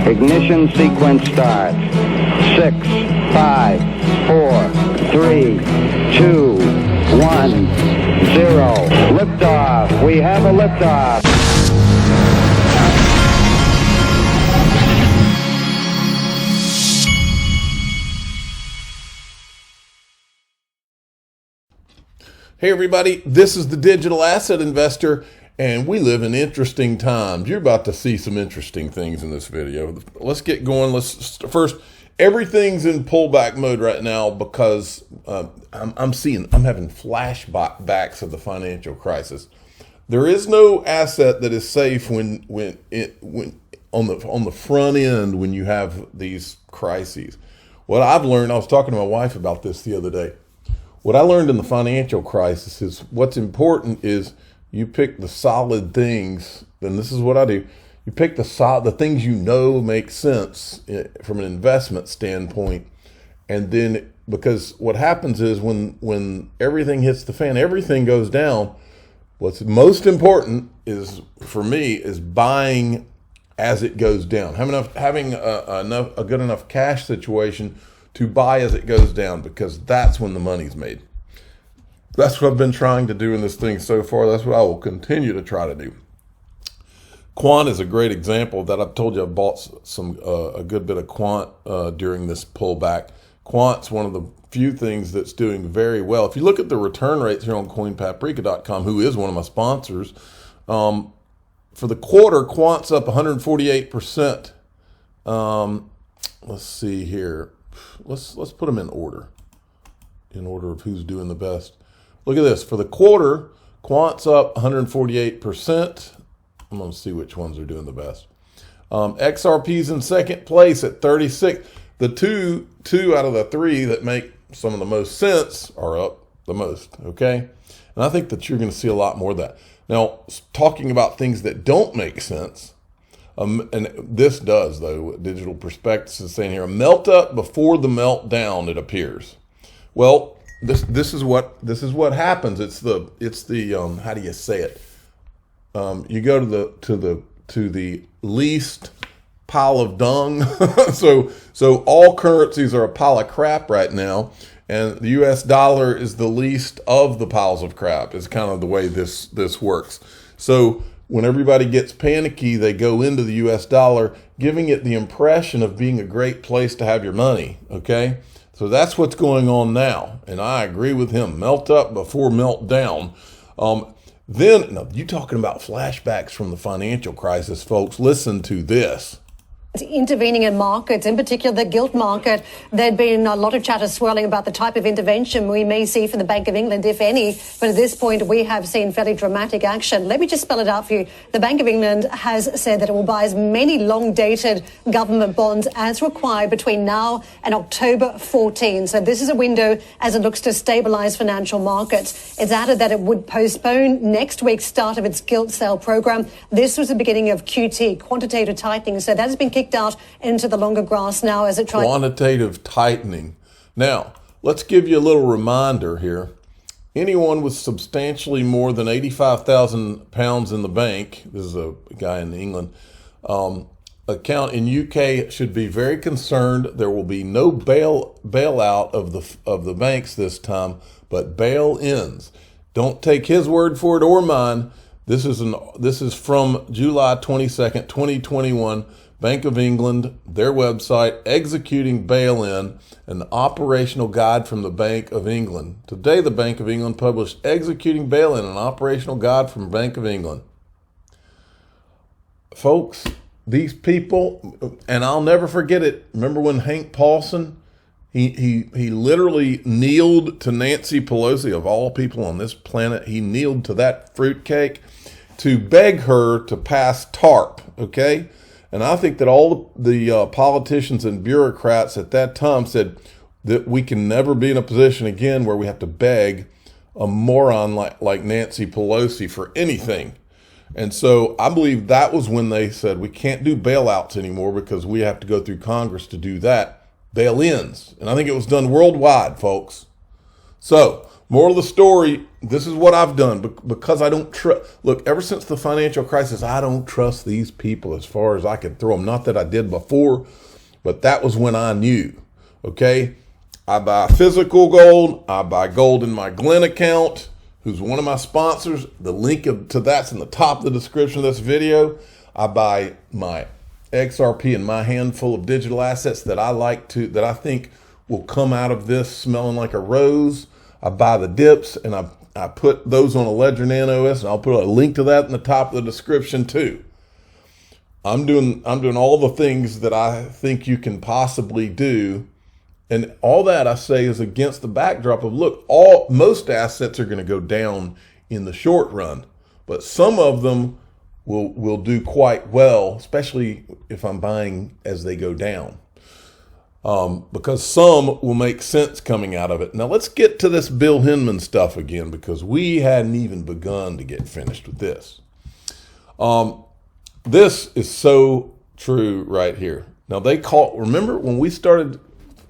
Ignition sequence starts. 6, 5, 4, 3, 2, 1, 0. Liftoff. We have a liftoff. Hey everybody, this is the Digital Asset Investor, and we live in interesting times. You're about to see some interesting things in this video. Let's get going. First, everything's in pullback mode right now because I'm having flashbacks of the financial crisis. There is no asset that is safe when on the front end when you have these crises. What I've learned, I was talking to my wife about this the other day. What I learned in the financial crisis is what's important is you pick the solid things, and this is what I do. You pick the things you know make sense from an investment standpoint, and then because what happens is when everything hits the fan, everything goes down. What's most important is for me is buying as it goes down, having a good enough cash situation to buy as it goes down, because that's when the money's made. That's what I've been trying to do in this thing so far. That's what I will continue to try to do. Quant is a great example of that. I've told you I bought a good bit of Quant during this pullback. Quant's one of the few things that's doing very well. If you look at the return rates here on CoinPaprika.com, who is one of my sponsors, for the quarter, Quant's up 148%. Let's see here. Let's put them in order of who's doing the best. Look at this. For the quarter, Quant's up 148%. I'm going to see which ones are doing the best. XRP's in second place at 36. The two out of the three that make some of the most sense are up the most, okay? And I think that you're going to see a lot more of that. Now, talking about things that don't make sense, and this does, though, Digital Prospectus is saying here, a melt up before the meltdown, it appears. Well, this is what happens. It's the how do you say it? You go to the least pile of dung. so all currencies are a pile of crap right now, and the U.S. dollar is the least of the piles of crap. Is kind of the way this works. So when everybody gets panicky, they go into the U.S. dollar, giving it the impression of being a great place to have your money, okay? So that's what's going on now, and I agree with him. Melt up before melt down. Then, now, you talking about flashbacks from the financial crisis, folks, listen to this. Intervening in markets, in particular the gilt market. There'd been a lot of chatter swirling about the type of intervention we may see from the Bank of England, if any. But at this point, we have seen fairly dramatic action. Let me just spell it out for you. The Bank of England has said that it will buy as many long-dated government bonds as required between now and October 14. So this is a window as it looks to stabilize financial markets. It's added that it would postpone next week's start of its gilt sale program. This was the beginning of QT, quantitative tightening. So that has been kicked out into the longer grass now as it tries quantitative tightening. Now, let's give you a little reminder here. Anyone with substantially more than 85,000 pounds in the bank, this is a guy in England, account in UK should be very concerned. There will be no bailout of the banks this time, but bail-ins. Don't take his word for it or mine. This is from July 22nd, 2021. Bank of England, their website, executing bail-in, an operational guide from the Bank of England. Today, the Bank of England published executing bail-in, an operational guide from Bank of England. Folks, these people, and I'll never forget it. Remember when Hank Paulson, he literally kneeled to Nancy Pelosi, of all people on this planet. He kneeled to that fruitcake to beg her to pass TARP, okay? And I think that all the politicians and bureaucrats at that time said that we can never be in a position again where we have to beg a moron like Nancy Pelosi for anything. And so I believe that was when they said we can't do bailouts anymore because we have to go through Congress to do that. Bail-ins. And I think it was done worldwide, folks. So, moral of the story, this is what I've done because I don't trust. Look, ever since the financial crisis, I don't trust these people as far as I can throw them. Not that I did before, but that was when I knew. Okay, I buy physical gold. I buy gold in my Glenn account, who's one of my sponsors. The link to that's in the top of the description of this video. I buy my XRP and my handful of digital assets that I think will come out of this smelling like a rose. I buy the dips and I put those on a Ledger Nano S, and I'll put a link to that in the top of the description too. I'm doing all the things that I think you can possibly do. And all that I say is against the backdrop of, look, most assets are going to go down in the short run, but some of them will do quite well, especially if I'm buying as they go down, because some will make sense coming out of it. Now let's get to this Bill Hinman stuff again, because we hadn't even begun to get finished with this. This is so true right here. Now remember when we started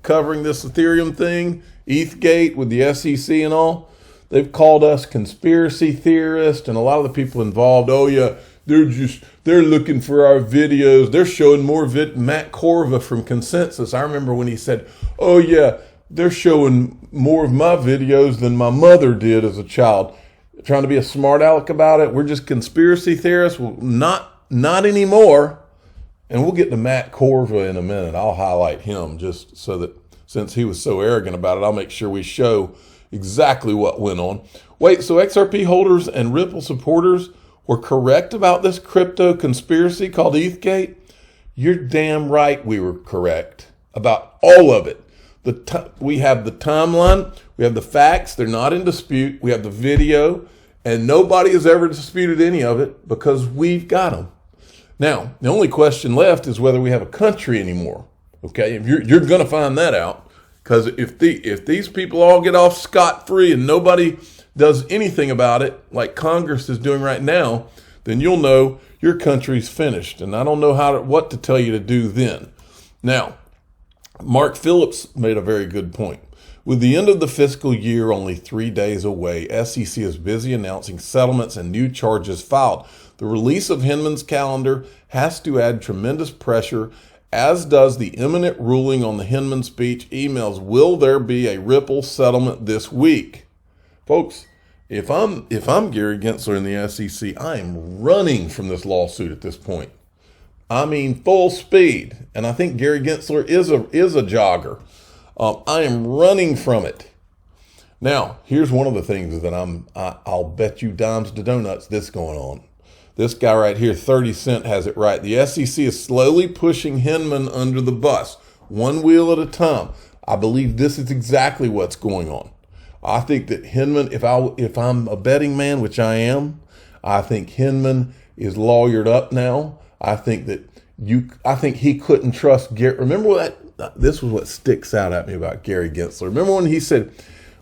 covering this Ethereum thing, Ethgate with the SEC and all, they've called us conspiracy theorists, and a lot of the people involved, oh yeah, they're looking for our videos. They're showing more Matt Corva from Consensus. I remember when he said, oh yeah, they're showing more of my videos than my mother did as a child. Trying to be a smart aleck about it. We're just conspiracy theorists. Well, not anymore. And we'll get to Matt Corva in a minute. I'll highlight him just so that since he was so arrogant about it, I'll make sure we show exactly what went on. Wait, so XRP holders and Ripple supporters were correct about this crypto conspiracy called Ethgate? You're damn right we were correct about all of it. We have the timeline, we have the facts, they're not in dispute, we have the video, and nobody has ever disputed any of it because we've got them. Now, the only question left is whether we have a country anymore. Okay, you're going to find that out, because if these people all get off scot-free and nobody does anything about it, like Congress is doing right now, then you'll know your country's finished. And I don't know what to tell you to do then. Now, Mark Phillips made a very good point. With the end of the fiscal year only 3 days away, SEC is busy announcing settlements and new charges filed. The release of Hinman's calendar has to add tremendous pressure, as does the imminent ruling on the Hinman speech emails. Will there be a Ripple settlement this week? Folks, if I'm Gary Gensler in the SEC, I am running from this lawsuit at this point. I mean, full speed. And I think Gary Gensler is a jogger. I am running from it. Now, here's one of the things that I'll bet you dimes to donuts this going on. This guy right here, 30 Cent, has it right. The SEC is slowly pushing Hinman under the bus, one wheel at a time. I believe this is exactly what's going on. I think that Hinman, if I'm a betting man, which I am, I think Hinman is lawyered up now. I think he couldn't trust Gary. Remember this was what sticks out at me about Gary Gensler. Remember when he said,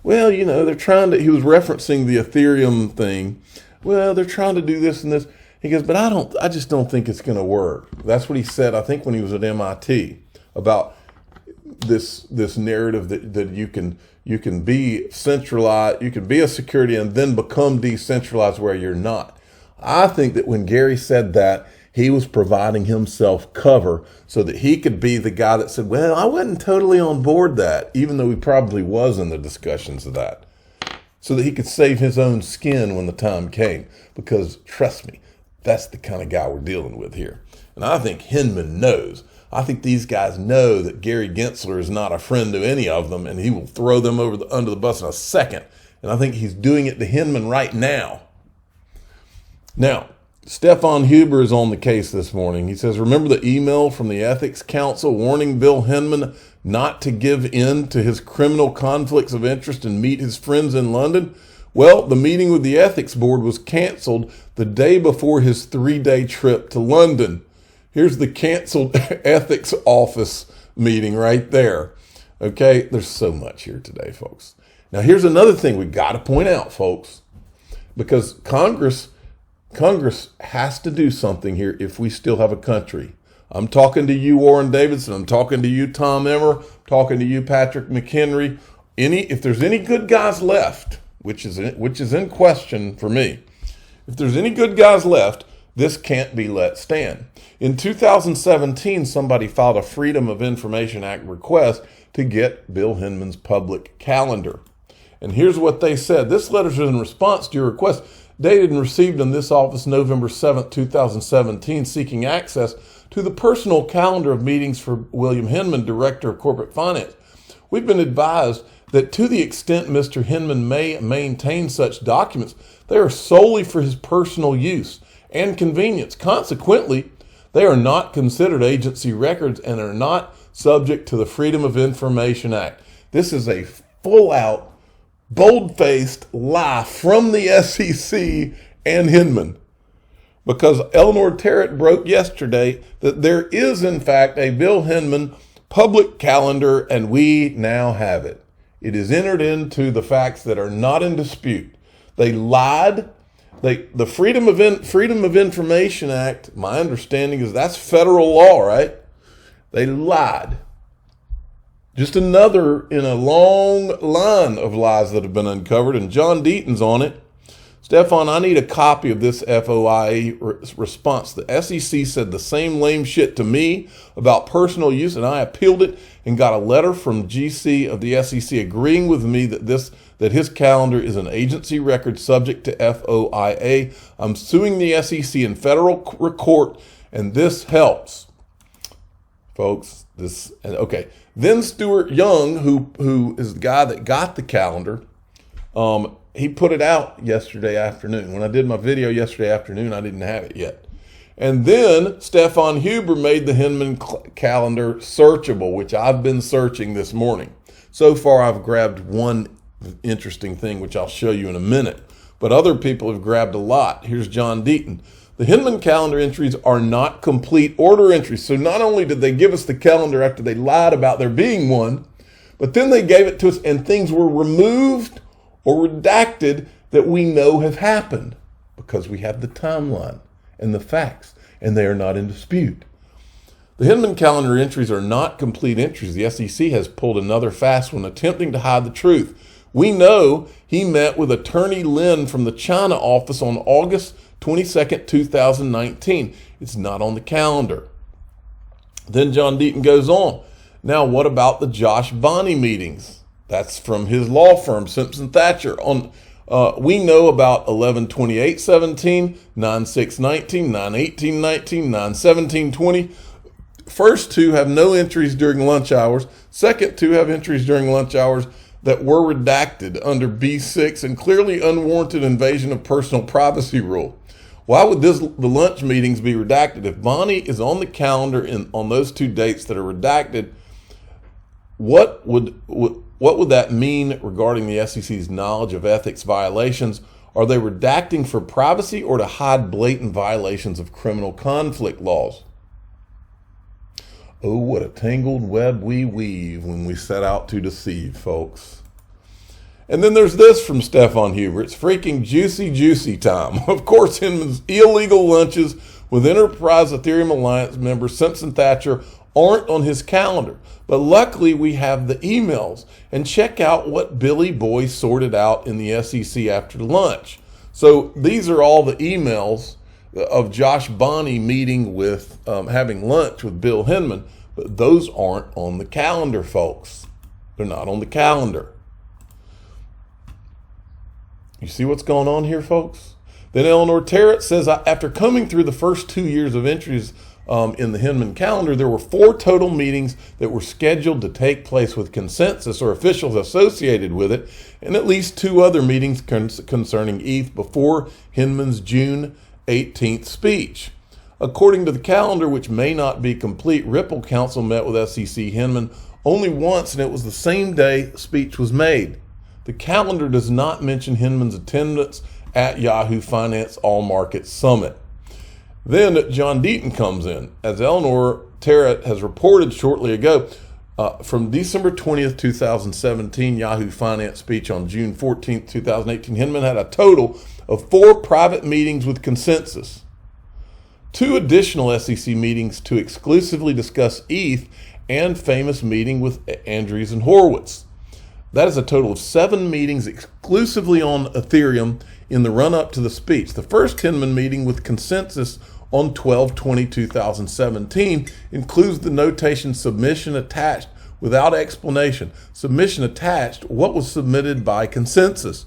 well, he was referencing the Ethereum thing. Well, they're trying to do this and this. He goes, but I just don't think it's going to work. That's what he said, I think, when he was at MIT, about this narrative that you can be centralized, you can be a security and then become decentralized where you're not. I think that when Gary said that, he was providing himself cover so that he could be the guy that said, well, I wasn't totally on board that, even though he probably was in the discussions of that, so that he could save his own skin when the time came. Because trust me, that's the kind of guy we're dealing with here. And I think Hinman knows. I think these guys know that Gary Gensler is not a friend of any of them, and he will throw them under the bus in a second. And I think he's doing it to Hinman right now. Now, Stefan Huber is on the case this morning. He says, remember the email from the Ethics Council warning Bill Hinman not to give in to his criminal conflicts of interest and meet his friends in London? Well, the meeting with the ethics board was canceled the day before his 3-day trip to London. Here's the canceled ethics office meeting right there. Okay, there's so much here today, folks. Now, here's another thing we got to point out, folks, because Congress has to do something here if we still have a country. I'm talking to you, Warren Davidson. I'm talking to you, Tom Emmer. I'm talking to you, Patrick McHenry. if there's any good guys left, which is in question for me, if there's any good guys left, this can't be let stand. In 2017, somebody filed a Freedom of Information Act request to get Bill Hinman's public calendar. And here's what they said. This letter is in response to your request, dated and received in this office November 7, 2017, seeking access to the personal calendar of meetings for William Hinman, Director of Corporate Finance. We've been advised that to the extent Mr. Hinman may maintain such documents, they are solely for his personal use and convenience. Consequently, they are not considered agency records and are not subject to the Freedom of Information Act. This is a full-out, bold-faced lie from the SEC and Hinman, because Eleanor Terrett broke yesterday that there is, in fact, a Bill Hinman public calendar, and we now have it. It is entered into the facts that are not in dispute. They lied. The Freedom of Information Act, my understanding is that's federal law, right? They lied. Just another in a long line of lies that have been uncovered, and John Deaton's on it. Stefan, I need a copy of this FOIA response. The SEC said the same lame shit to me about personal use, and I appealed it and got a letter from GC of the SEC agreeing with me that his calendar is an agency record subject to FOIA. I'm suing the SEC in federal court, and this helps. Folks, okay. Then Stuart Young, who is the guy that got the calendar, he put it out yesterday afternoon. When I did my video yesterday afternoon, I didn't have it yet. And then Stefan Huber made the Hinman calendar searchable, which I've been searching this morning. So far, I've grabbed one interesting thing, which I'll show you in a minute. But other people have grabbed a lot. Here's John Deaton. The Hinman calendar entries are not complete order entries. So not only did they give us the calendar after they lied about there being one, but then they gave it to us and things were removed or redacted that we know have happened because we have the timeline and the facts, and they are not in dispute. The Hinman calendar entries are not complete entries. The SEC has pulled another fast one attempting to hide the truth. We know he met with Attorney Lin from the China office on August 22nd, 2019. It's not on the calendar. Then John Deaton goes on. Now, what about the Josh Bonney meetings? That's from his law firm, Simpson Thacher. We know about 11/28/17, 9/6/19, 9/18/19, 9/17/20. First two have no entries during lunch hours. Second two have entries during lunch hours that were redacted under B6 and clearly unwarranted invasion of personal privacy rule. Why would the lunch meetings be redacted? If Bonney is on the calendar on those two dates that are redacted, what would that mean regarding the SEC's knowledge of ethics violations? Are they redacting for privacy or to hide blatant violations of criminal conflict laws? Oh, what a tangled web we weave when we set out to deceive, folks. And then there's this from Stefan Huber. It's freaking juicy time. Of course, Hinman's illegal lunches with Enterprise Ethereum Alliance member Simpson Thacher aren't on his calendar. But luckily, we have the emails. And check out what Billy Boy sorted out in the SEC after lunch. So these are all the emails of Josh Bonney meeting with, having lunch with Bill Hinman. But those aren't on the calendar, folks. They're not on the calendar. You see what's going on here, folks? Then Eleanor Terrett says, after coming through the first 2 years of entries in the Hinman calendar, there were 4 total meetings that were scheduled to take place with consensus or officials associated with it, and at least 2 other meetings concerning ETH before Hinman's June 18th speech. According to the calendar, which may not be complete, Ripple Counsel met with SEC Hinman only once, and it was the same day the speech was made. The calendar does not mention Hinman's attendance at Yahoo Finance All Markets Summit. Then John Deaton comes in. As Eleanor Terrett has reported shortly ago, from December 20th, 2017, Yahoo Finance speech on June 14th, 2018, Hinman had a total of 4 private meetings with consensus, 2 additional SEC meetings to exclusively discuss ETH, and famous meeting with Andrews and Horowitz. That is a total of 7 meetings exclusively on Ethereum in the run-up to the speech. The first Hinman meeting with consensus on 12/20/2017 includes the notation submission attached without explanation. Submission attached, what was submitted by consensus.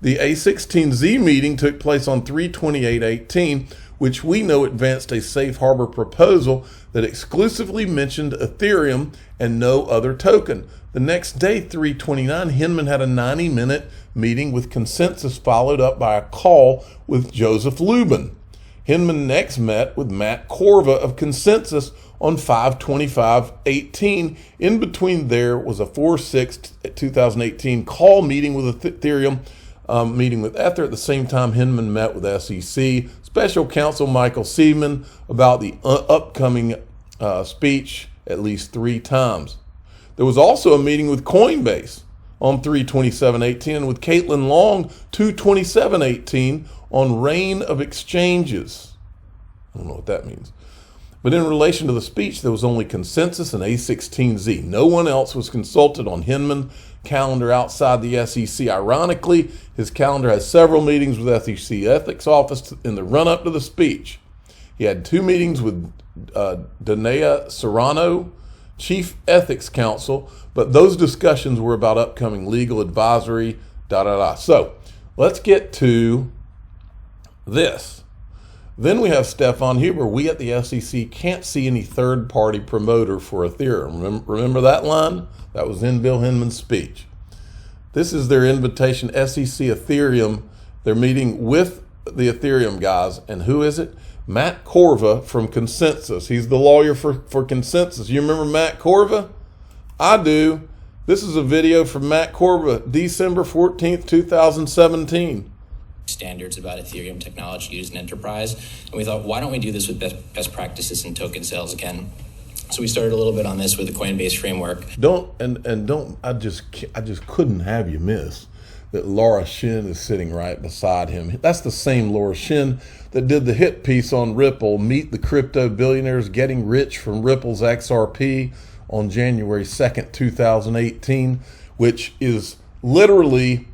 The A16Z meeting took place on 3/28/18, which we know advanced a safe harbor proposal that exclusively mentioned Ethereum and no other token. The next day, 3/29, Hinman had a 90-minute meeting with consensus, followed up by a call with Joseph Lubin. Hinman next met with Matt Corva of consensus on 5/25/18. In between there was a 4/6/2018 call meeting with Ethereum, meeting with Ether. At the same time, Hinman met with SEC Special Counsel Michael Seaman about the upcoming speech at least 3 times. There was also a meeting with Coinbase on 3/27/18 and with Caitlin Long 2/27/18 on reign of exchanges. I don't know what that means. But in relation to the speech, there was only consensus and A16Z. No one else was consulted on Hinman calendar outside the SEC. Ironically, his calendar has several meetings with SEC Ethics Office in the run-up to the speech. He had 2 meetings with Danea Serrano, Chief Ethics Counsel, but those discussions were about upcoming legal advisory, So let's get to this. Then we have Stefan Huber. We at the SEC can't see any third-party promoter for Ethereum. Remember that line? That was in Bill Hinman's speech. This is their invitation, SEC Ethereum. They're meeting with the Ethereum guys. And who is it? Matt Corva from Consensus. He's the lawyer for Consensus. You remember Matt Corva? I do. This is a video from Matt Corva, December 14th, 2017. Standards about Ethereum technology used in enterprise. And we thought, why don't we do this with best practices in token sales again? So we started a little bit on this with the Coinbase framework. I just couldn't have you miss that Laura Shin is sitting right beside him. That's the same Laura Shin that did the hit piece on Ripple, Meet the Crypto Billionaires Getting Rich from Ripple's XRP on January 2nd, 2018, which is literally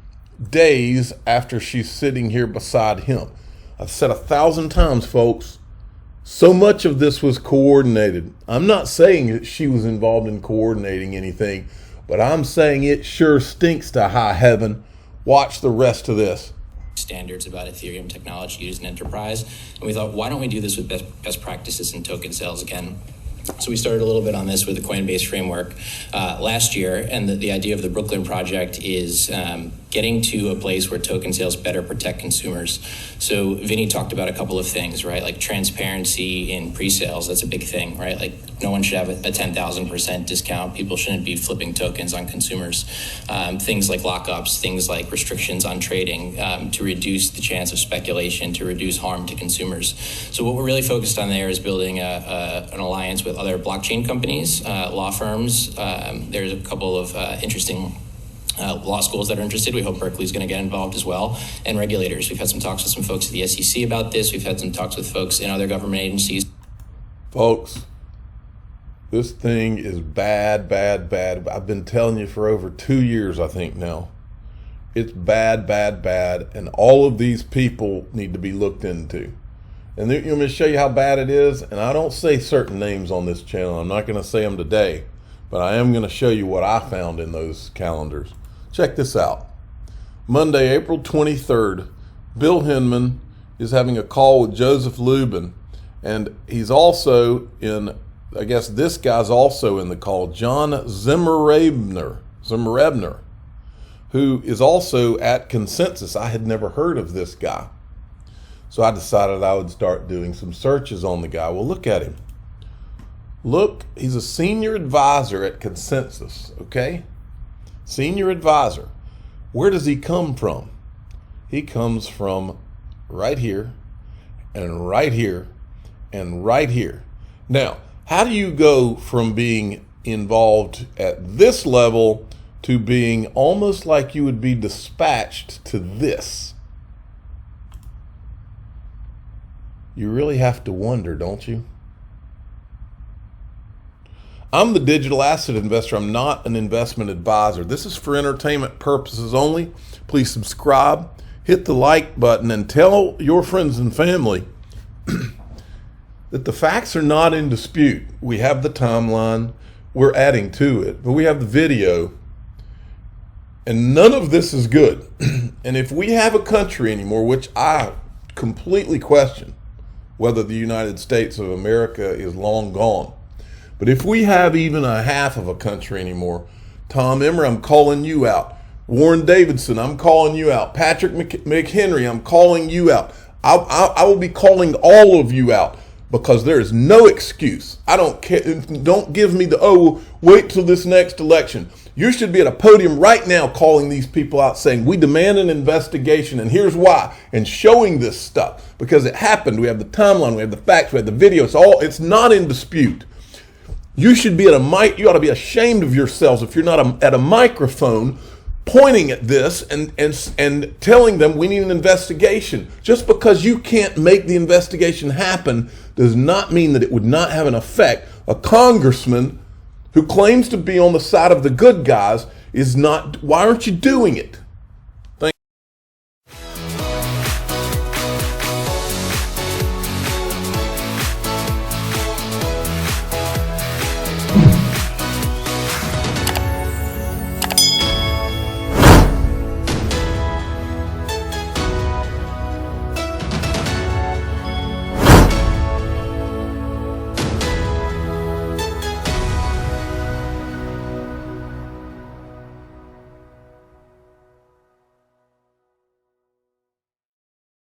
days after she's sitting here beside him. I've said 1,000 times, folks, so much of this was coordinated. I'm not saying that she was involved in coordinating anything, but I'm saying it sure stinks to high heaven. Watch the rest of this. Standards about Ethereum technology used in enterprise. And we thought, why don't we do this with best practices in token sales again? So we started a little bit on this with the Coinbase framework last year, and the idea of the Brooklyn project is getting to a place where token sales better protect consumers. So Vinny talked about a couple of things, right? Like transparency in pre-sales, that's a big thing, right? Like no one should have a 10,000% discount. People shouldn't be flipping tokens on consumers. Things like lockups, things like restrictions on trading to reduce the chance of speculation, to reduce harm to consumers. So what we're really focused on there is building an alliance with other blockchain companies, law firms. There's a couple of interesting law schools that are interested. We hope Berkeley's going to get involved as well, and regulators. We've had some talks with some folks at the SEC about this. We've had some talks with folks in other government agencies. Folks, this thing is bad, bad, bad. I've been telling you for over 2 years, I think now. It's bad, bad, bad, and all of these people need to be looked into. And let me show you how bad it is. And I don't say certain names on this channel. I'm not going to say them today, but I am going to show you what I found in those calendars. Check this out. Monday, April 23rd, Bill Hinman is having a call with Joseph Lubin, and he's also in, I guess this guy's also in the call, John Zimmerebner, who is also at Consensus. I had never heard of this guy. So I decided I would start doing some searches on the guy. Well, look at him. Look, he's a senior advisor at Consensus, okay? Senior advisor. Where does he come from? He comes from right here and right here and right here. Now, how do you go from being involved at this level to being almost like you would be dispatched to this? You really have to wonder, don't you? I'm the digital asset investor. I'm not an investment advisor. This is for entertainment purposes only. Please subscribe, hit the like button, and tell your friends and family that the facts are not in dispute. We have the timeline, we're adding to it, but we have the video, and none of this is good. And if we have a country anymore, which I completely question whether the United States of America is long gone, but if we have even a half of a country anymore, Tom Emmer, I'm calling you out. Warren Davidson, I'm calling you out. Patrick McHenry, I'm calling you out. I will be calling all of you out, because there is no excuse. I don't care. Don't give me the, oh, wait till this next election. You should be at a podium right now calling these people out, saying we demand an investigation and here's why, and showing this stuff, because it happened. We have the timeline, we have the facts, we have the video. It's not in dispute. You should be at a mic. You ought to be ashamed of yourselves if you're not at a microphone pointing at this and telling them we need an investigation. Just because you can't make the investigation happen does not mean that it would not have an effect. A congressman who claims to be on the side of the good guys is not. Why aren't you doing it?